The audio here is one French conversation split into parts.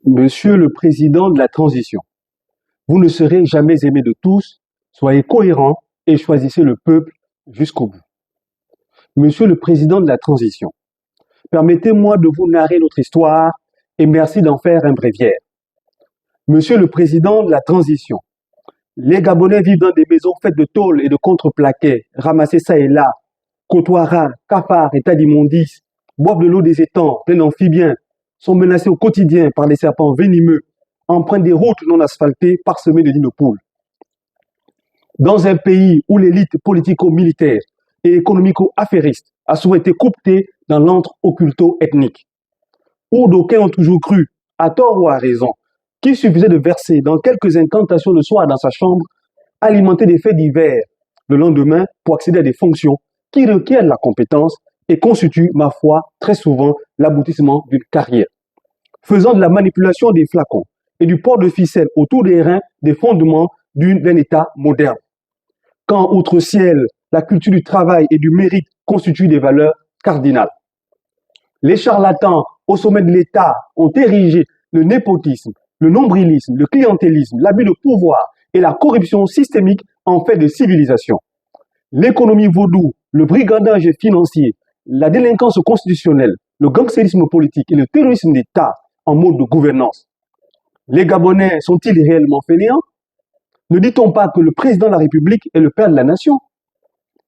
Monsieur le Président de la Transition, vous ne serez jamais aimé de tous, soyez cohérent et choisissez le peuple jusqu'au bout. Monsieur le Président de la Transition, permettez-moi de vous narrer notre histoire et merci d'en faire un bréviaire. Monsieur le Président de la Transition, les Gabonais vivent dans des maisons faites de tôle et de contreplaquets, ramassés ça et là, côtoient rats, cafards et tas d'immondices, boivent de l'eau des étangs, pleins d'amphibiens, sont menacés au quotidien par des serpents venimeux, empruntent des routes non asphaltées parsemées de dinopoules. Dans un pays où l'élite politico-militaire et économico-affairiste a souvent été cooptée dans l'antre occulto-ethnique, où d'aucuns ont toujours cru, à tort ou à raison, qu'il suffisait de verser dans quelques incantations le soir dans sa chambre, alimenter des faits divers le lendemain pour accéder à des fonctions qui requièrent la compétence et constituent, ma foi, très souvent l'aboutissement d'une carrière. Faisant de la manipulation des flacons et du port de ficelle autour des reins des fondements d'un État moderne. Quand, outre ciel, la culture du travail et du mérite constituent des valeurs cardinales. Les charlatans au sommet de l'État ont érigé le népotisme, le nombrilisme, le clientélisme, l'abus de pouvoir et la corruption systémique en fait de civilisation. L'économie vaudou, le brigandage financier, la délinquance constitutionnelle, le gangstérisme politique et le terrorisme d'État en mode de gouvernance. Les Gabonais sont-ils réellement fainéants? Ne dit-on pas que le président de la République est le père de la nation?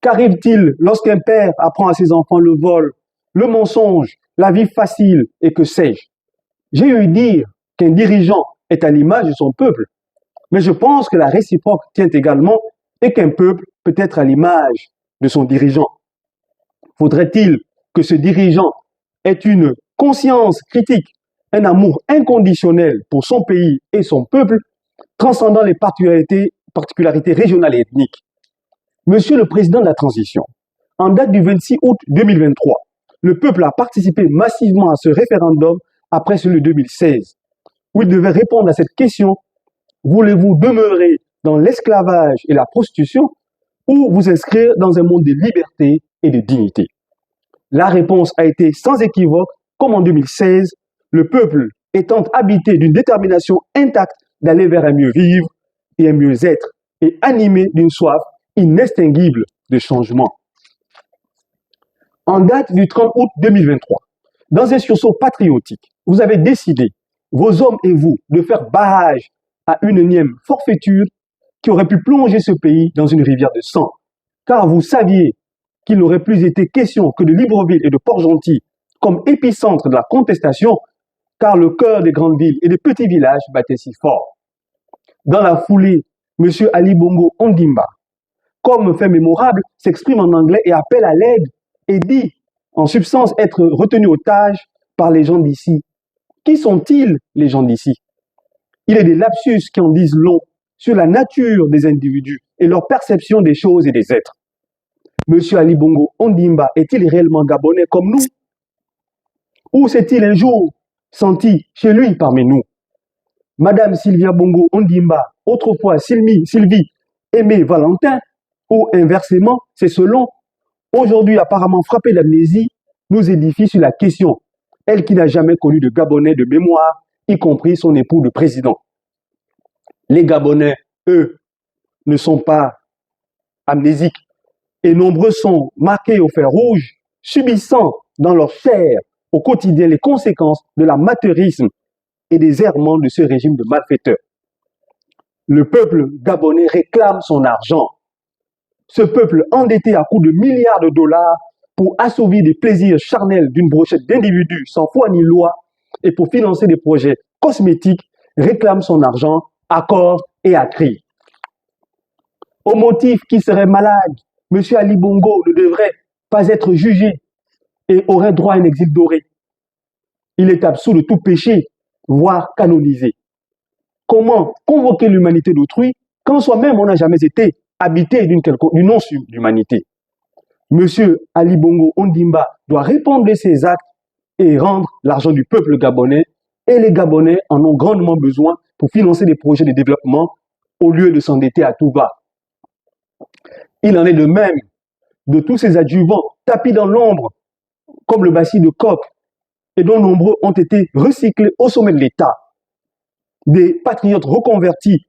Qu'arrive-t-il lorsqu'un père apprend à ses enfants le vol, le mensonge, la vie facile et que sais-je? J'ai eu dire qu'un dirigeant est à l'image de son peuple, mais je pense que la réciproque tient également et qu'un peuple peut être à l'image de son dirigeant. Faudrait-il que ce dirigeant ait une conscience critique, un amour inconditionnel pour son pays et son peuple, transcendant les particularités régionales et ethniques? Monsieur le Président de la Transition, en date du 26 août 2023, le peuple a participé massivement à ce référendum après celui de 2016, où il devait répondre à cette question: voulez-vous demeurer dans l'esclavage et la prostitution ou vous inscrire dans un monde de liberté et de dignité? La réponse a été sans équivoque, comme en 2016, le peuple étant habité d'une détermination intacte d'aller vers un mieux vivre et un mieux être, et animé d'une soif inextinguible de changement. En date du 30 août 2023, dans un sursaut patriotique, vous avez décidé, vos hommes et vous, de faire barrage à une énième forfaiture qui aurait pu plonger ce pays dans une rivière de sang, car vous saviez qu'il n'aurait plus été question que de Libreville et de Port-Gentil comme épicentre de la contestation, car le cœur des grandes villes et des petits villages battait si fort. Dans la foulée, M. Ali Bongo Ondimba, comme fait mémorable, s'exprime en anglais et appelle à l'aide et dit, en substance, être retenu otage par les gens d'ici. Qui sont-ils, les gens d'ici? Il est des lapsus qui en disent long sur la nature des individus et leur perception des choses et des êtres. Monsieur Ali Bongo Ondimba est-il réellement gabonais comme nous? Ou s'est-il un jour senti chez lui parmi nous? Madame Sylvia Bongo Ondimba, autrefois Sylvie Aimée Valentin, ou inversement, c'est selon, aujourd'hui apparemment frappée d'amnésie, nous édifie sur la question, elle qui n'a jamais connu de Gabonais de mémoire, y compris son époux de président. Les Gabonais, eux, ne sont pas amnésiques, et nombreux sont marqués au fer rouge, subissant dans leur chair au quotidien les conséquences de l'amateurisme et des errements de ce régime de malfaiteurs. Le peuple gabonais réclame son argent. Ce peuple endetté à coups de milliards de dollars pour assouvir des plaisirs charnels d'une brochette d'individus sans foi ni loi et pour financer des projets cosmétiques réclame son argent à corps et à cri. Au motif qu'il serait malade, M. Ali Bongo ne devrait pas être jugé et aurait droit à un exil doré. Il est absous de tout péché, voire canonisé. Comment convoquer l'humanité d'autrui quand soi-même on n'a jamais été habité d'une non-humanité? M. Ali Bongo Ondimba doit répondre de ses actes et rendre l'argent du peuple gabonais, et les Gabonais en ont grandement besoin pour financer des projets de développement au lieu de s'endetter à tout va. Il en est de même de tous ces adjuvants tapis dans l'ombre, comme le bassin de coq, et dont nombreux ont été recyclés au sommet de l'État, des patriotes reconvertis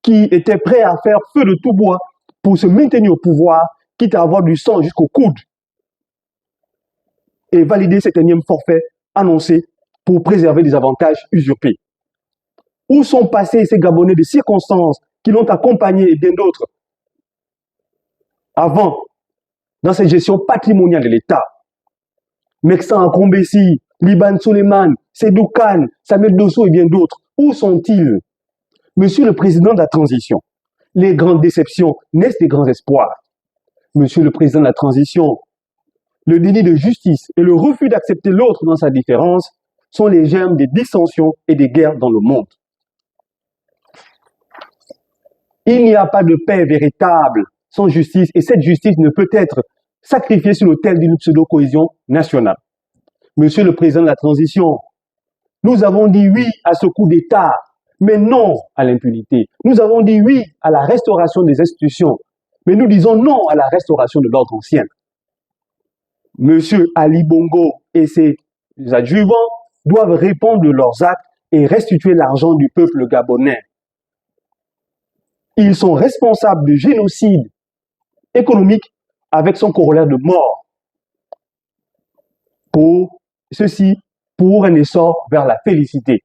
qui étaient prêts à faire feu de tout bois pour se maintenir au pouvoir, quitte à avoir du sang jusqu'au coude, et valider cet énième forfait annoncé pour préserver des avantages usurpés. Où sont passés ces Gabonais de circonstances qui l'ont accompagné et bien d'autres avant dans cette gestion patrimoniale de l'État? Meksan Akombesi, Liban Suleiman, Sédou Khan, Samuel Dosso et bien d'autres, où sont-ils? Monsieur le Président de la Transition, les grandes déceptions naissent des grands espoirs. Monsieur le Président de la Transition, le déni de justice et le refus d'accepter l'autre dans sa différence sont les germes des dissensions et des guerres dans le monde. Il n'y a pas de paix véritable sans justice et cette justice ne peut être sacrifiée sur l'autel d'une pseudo-cohésion nationale. Monsieur le Président de la Transition, nous avons dit oui à ce coup d'État, mais non à l'impunité. Nous avons dit oui à la restauration des institutions, mais nous disons non à la restauration de l'ordre ancien. Monsieur Ali Bongo et ses adjuvants doivent répondre de leurs actes et restituer l'argent du peuple gabonais. Ils sont responsables de génocide économique avec son corollaire de mort. Pour un essor vers la félicité.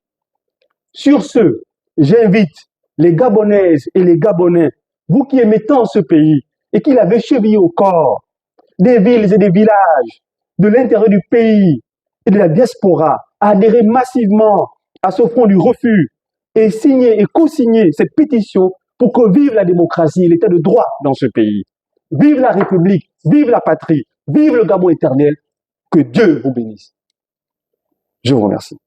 Sur ce, j'invite les Gabonaises et les Gabonais, vous qui aimez tant ce pays et qui l'avez chevillé au corps, des villes et des villages, de l'intérieur du pays et de la diaspora, à adhérer massivement à ce front du refus et signer et co-signer cette pétition pour que vive la démocratie et l'état de droit dans ce pays. Vive la République, vive la patrie, vive le Gabon éternel, que Dieu vous bénisse. Je vous remercie.